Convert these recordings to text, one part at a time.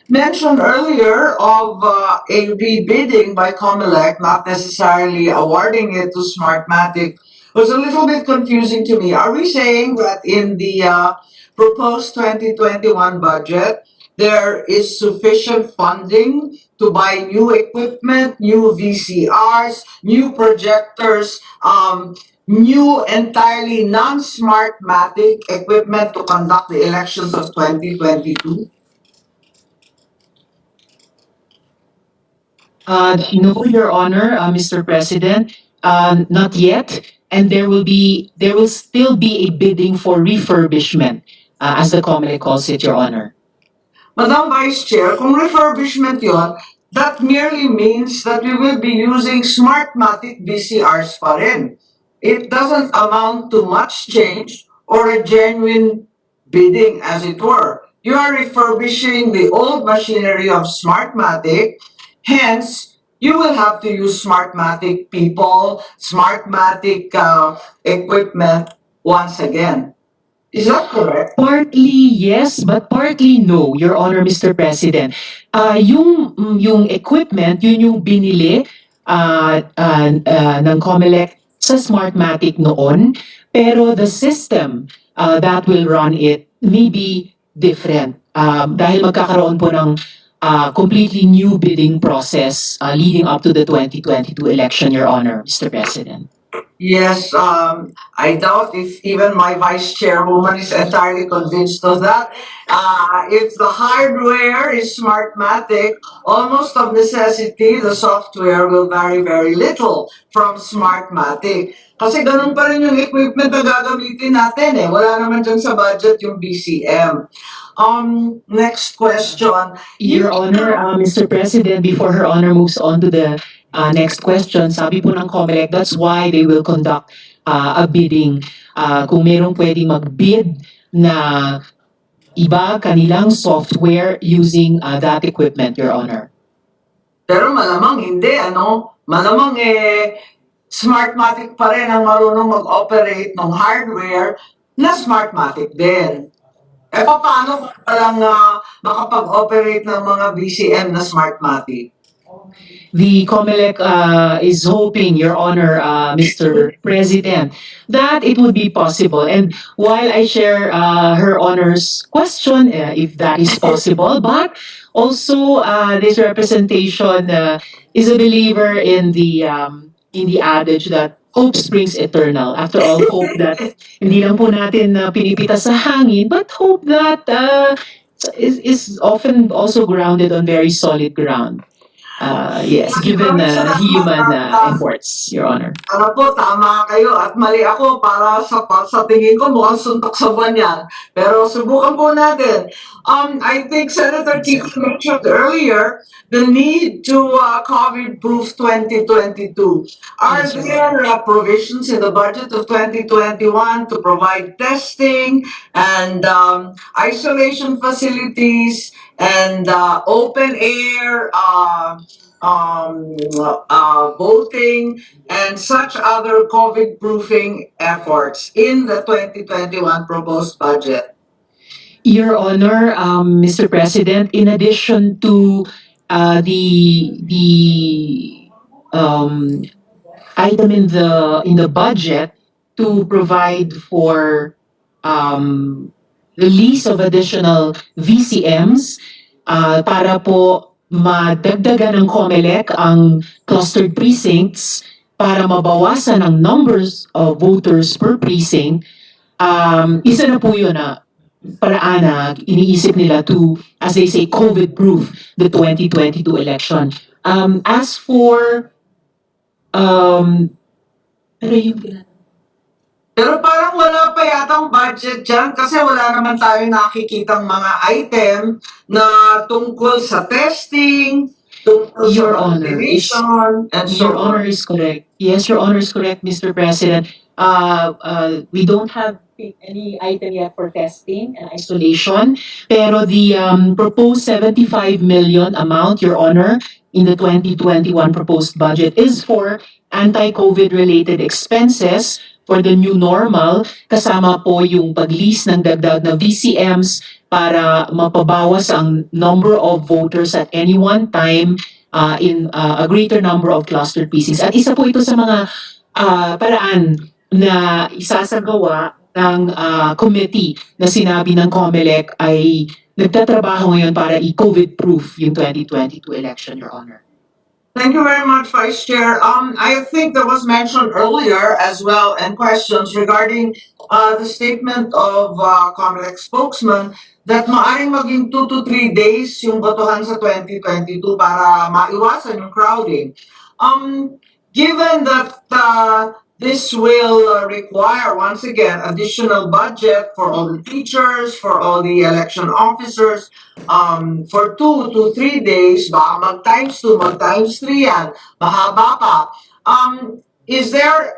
Mentioned earlier of a rebidding by Comelec, not necessarily awarding it to Smartmatic, was a little bit confusing to me. Are we saying that in the proposed 2021 budget, there is sufficient funding to buy new equipment, new VCRs, new projectors, new entirely non-Smartmatic equipment to conduct the elections of 2022? No, Your Honor, Mr. President, not yet. And there will still be a bidding for refurbishment, as the Comelec calls it, Your Honor. Madam Vice Chair, kung refurbishment yon, that merely means that we will be using Smartmatic VCRs pa rin. It doesn't amount to much change or a genuine bidding, as it were. You are refurbishing the old machinery of Smartmatic, hence, you will have to use Smartmatic people, Smartmatic equipment once again. Is that correct? Partly yes, but partly no, Your Honor, Mr. President. Yung equipment, yun yung binili ng Comelec sa Smartmatic noon, pero the system that will run it may be different. Dahil magkakaroon po ng completely new bidding process leading up to the 2022 election, Your Honor, Mr. President. Yes, I doubt if even my vice chairwoman is entirely convinced of that. If the hardware is Smartmatic, almost of necessity, the software will vary very little from Smartmatic. Kasi ganun pa rin yung equipment na gagamitin natin eh. Wala naman dyan sa budget yung BCM. Next question. Your Honor, Mr. President, before Her Honor moves on to the next question, sabi po ng COMELEC, that's why they will conduct a bidding. Kung merong pwedeng mag-bid na iba kanilang software using that equipment, Your Honor. Pero malamang hindi, ano? Malamang Smartmatic pa rin ang marunong mag-operate ng hardware na Smartmatic din. Paano kung palang makapag-operate ng mga VCM na Smartmatic? The COMELEC is hoping, Your Honor, Mr. President, that it would be possible. And while I share Her Honor's question, if that is possible, but also this representation is a believer in the adage that hope springs eternal. After all, hope that hindi lang po natin pinipita sa hangin, but hope that is often also grounded on very solid ground. Yes, given human efforts, Your Honor. Ano po, tama kayo at mali ako para sa tingin ko mukhang suntok sa buwan yan. Pero subukan po natin. I think Senator Tito mentioned earlier the need to COVID-proof 2022. Are Yes, sir. there provisions in the budget of 2021 to provide testing and isolation facilities and open air voting and such other COVID-proofing efforts in the 2021 proposed budget? Your Honor, Mr. President, in addition to the item in the budget to provide for release of additional VCMs para po madagdagan ng COMELEC ang clustered precincts para mabawasan ang numbers of voters per precinct. Isa na po yun na paraan na iniisip nila to, as they say, COVID-proof the 2022 election. As for, pero yung Pero parang wala pa yatang budget dyan kasi wala naman tayo nakikitang mga item na tungkol sa testing, tungkol Your sa Honor, vaccination, and so Your Honor is correct. Yes, Your Honor is correct, Mr. President. We don't have any item yet for testing and isolation, pero the proposed 75 million amount, Your Honor, in the 2021 proposed budget is for anti-COVID related expenses for the new normal, kasama po yung pag-lease ng dagdag na VCMs para mapabawas ang number of voters at any one time in a greater number of cluster precincts. At isa po ito sa mga paraan na isasagawa ng committee na sinabi ng COMELEC ay nagtatrabaho ngayon para i-COVID-proof yung 2022 election, Your Honor. Thank you very much, Vice Chair. I think there was mentioned earlier as well and questions regarding the statement of COMELEC spokesman that maaring maging 2 to 3 days yung botohan sa 2022 para maiwasan yung crowding. Given that this will require, once again, additional budget for all the teachers, for all the election officers, for 2 to 3 days, baka mag times 2, mag times 3 yan, mahaba pa. Is there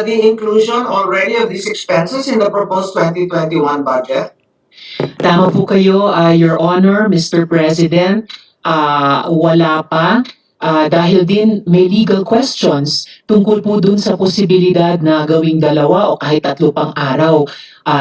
the inclusion already of these expenses in the proposed 2021 budget? Tama po kayo, Your Honor, Mr. President. Wala pa. Dahil din may legal questions tungkol po dun sa posibilidad na gawing 2 o kahit 3 pang araw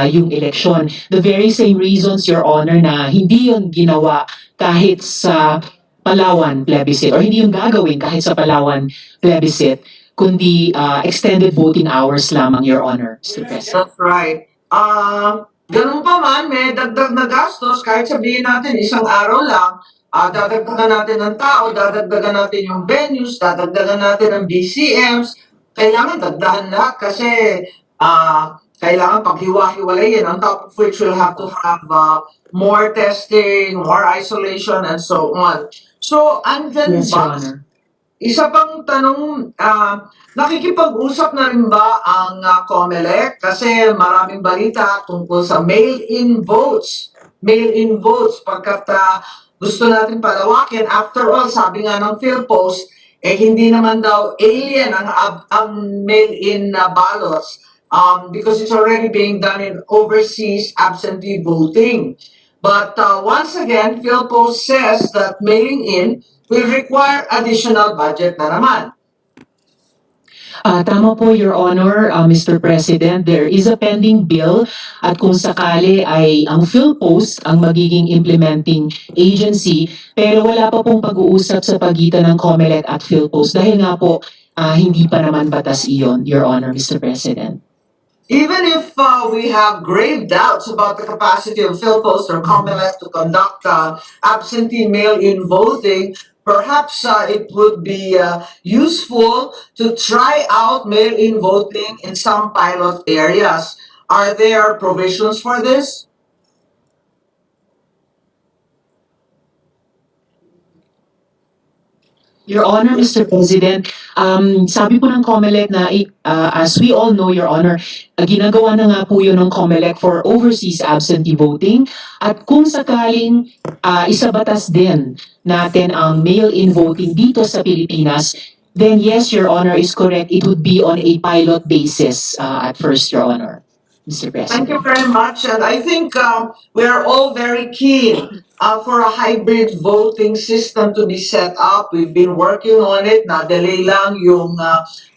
yung eleksyon. The very same reasons, Your Honor, na hindi yun ginawa kahit sa Palawan plebiscite or hindi yung gagawin kahit sa Palawan plebiscite, kundi extended voting hours lamang, Your Honor, Mr. President. That's right. Ganun pa man, may dagdag na gastos kahit sabihin natin isang araw lang, dadagdagan natin ng tao, dadagdagan natin yung venues, dadagdagan natin ng BCMs, kailangan dagdagan lahat kasi kailangan paghiwa-hiwalayin on top of which we'll have to have more testing, more isolation, and so on. So, andyan Yes, Your ba? Honor. Isa pang tanong, nakikipag-usap na rin ba ang COMELEC? Kasi maraming balita tungkol sa mail-in votes. Mail-in votes pagkat gusto natin palawakin. After all, sabi nga ng PhilPost, hindi naman daw alien ang mail-in ballots because it's already being done in overseas absentee voting. But once again, PhilPost says that mailing in will require additional budget na naman. Tama po, Your Honor, Mr. President. There is a pending bill at kung sakali ay ang PhilPost ang magiging implementing agency, pero wala pa pong pag-uusap sa pagitan ng COMELEC at PhilPost dahil nga po hindi pa naman batas iyon, Your Honor, Mr. President. Even if we have grave doubts about the capacity of PhilPost or COMELEC to conduct absentee mail-in voting, perhaps it would be useful to try out mail-in voting in some pilot areas. Are there provisions for this? Your Honor, Mr. President, sabi po ng COMELEC na as we all know, Your Honor, ginagawa na nga po yun ng COMELEC for overseas absentee voting at kung sakaling isabatas din natin ang mail-in voting dito sa Pilipinas, then yes, Your Honor, is correct. It would be on a pilot basis at first, Your Honor, Mr. Thank President. you very much. And I think we are all very keen for a hybrid voting system to be set up. We've been working on it. Na-delay lang yung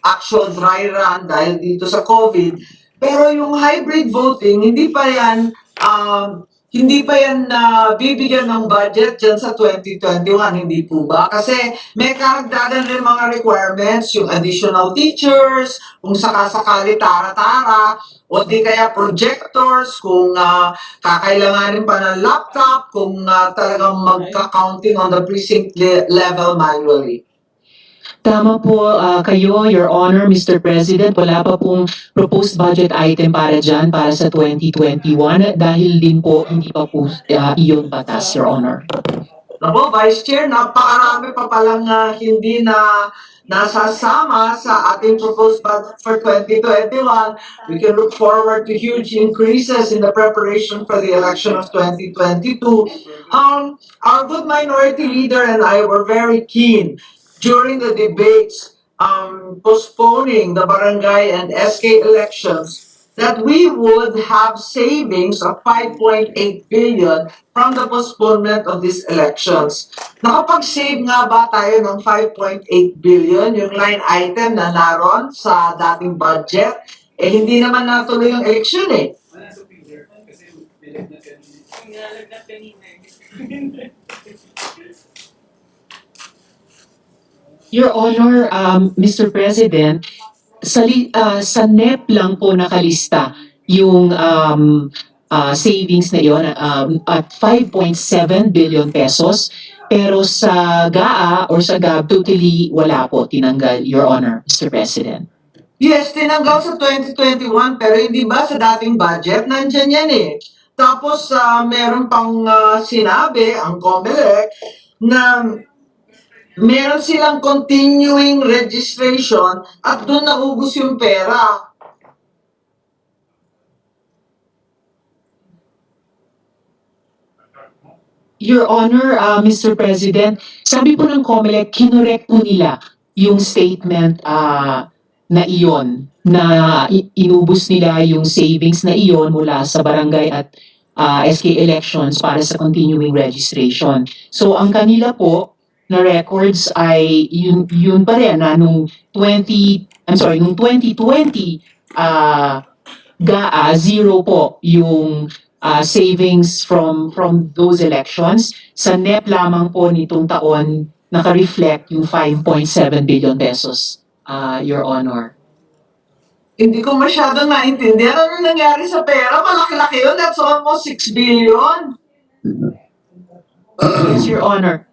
actual dry run dahil dito sa COVID. Pero yung hybrid voting, hindi pa yan bibigyan ng budget dyan sa 2021, hindi po ba? Kasi may karagdagan rin mga requirements, yung additional teachers, kung sakasakali tara-tara, o di kaya projectors, kung kakailanganin pa ng laptop, kung talagang magka-counting on the precinct level manually. Tama po kayo, Your Honor, Mr. President. Wala pa pong proposed budget item para dyan, para sa 2021 dahil din po hindi pa po iyon batas, Your Honor. Nako, Vice Chair, napakarami pa palang hindi na nasasama sa ating proposed budget for 2021. We can look forward to huge increases in the preparation for the election of 2022. Our good minority leader and I were very keen during the debates postponing the barangay and SK elections that we would have savings of 5.8 billion from the postponement of these elections. Nakapag-save nga ba tayo ng 5.8 billion, yung line item na naroon sa dating budget? Eh, hindi naman natuloy yung eleksyon eh. Your Honor, Mr. President, sa NEP lang po nakalista yung savings na yon at 5.7 billion pesos. Pero sa GAA or sa GAB, totally wala po tinanggal, Your Honor, Mr. President. Yes, tinanggal sa 2021 pero hindi ba sa dating budget? Nandyan yan eh. Tapos meron pang sinabi ang COMELEC na meron silang continuing registration at doon naubos yung pera. Your Honor, Mr. President, sabi po ng COMELEC, kinorek po nila yung statement na iyon, na inubos nila yung savings na iyon mula sa barangay at SK elections para sa continuing registration. So ang kanila po na records ay yun pa rin na nung 2020 GAA, zero po yung savings from those elections. Sa NEP lamang po nitong taon, naka-reflect yung 5.7 billion pesos, Your Honor. Hindi ko masyadong naintindihan ano nangyari sa pera. Malaki-laki yun. That's almost 6 billion. Yes, Your Honor.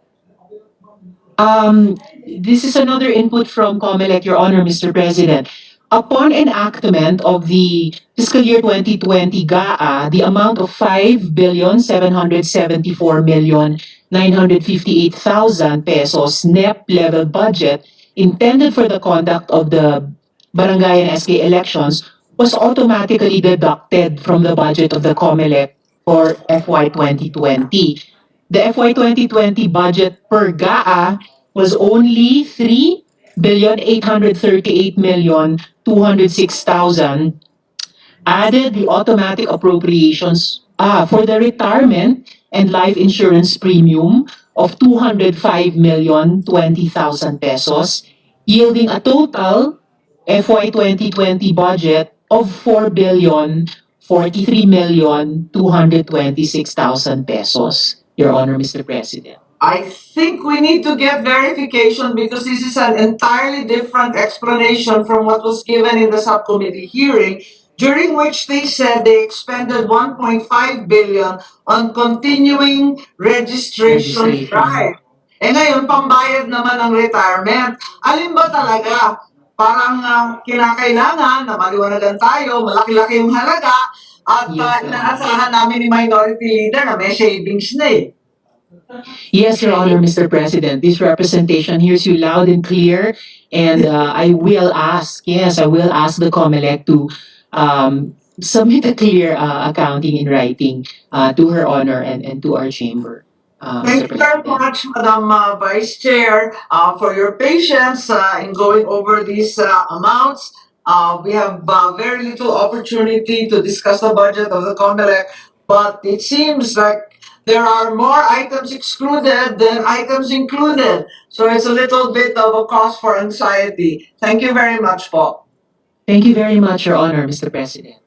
This is another input from COMELEC, Your Honor, Mr. President. Upon enactment of the fiscal year 2020 GAA, the amount of 5,774,958,000 pesos NEP level budget intended for the conduct of the barangay and SK elections was automatically deducted from the budget of the COMELEC for FY 2020. The FY 2020 budget per GAA was only 3,838,206,000. Added the automatic appropriations for the retirement and life insurance premium of 205,020,000 pesos, yielding a total FY 2020 budget of 4,043,226,000 pesos. Your Honor, Mr. President. I think we need to get verification because this is an entirely different explanation from what was given in the subcommittee hearing, during which they said they expended 1.5 billion on continuing registration drive. Eh ngayon, pambayad naman ng retirement. Alin ba talaga? Parang kinakailangan na maliwanagan tayo, malaki-laki yung halaga, at Yes, inaasahan namin ni Minority Leader na may savings na eh. Yes, Your Honor, Mr. President. This representation hears you loud and clear, and I will ask the COMELEC to submit a clear accounting in writing to Her Honor and to our chamber. Thank Mr. you very President. much, Madam Vice Chair, for your patience in going over these amounts. We have very little opportunity to discuss the budget of the COMELEC, but it seems like there are more items excluded than items included. So it's a little bit of a cause for anxiety. Thank you very much, po. Thank you very much, Your Honor, Mr. President.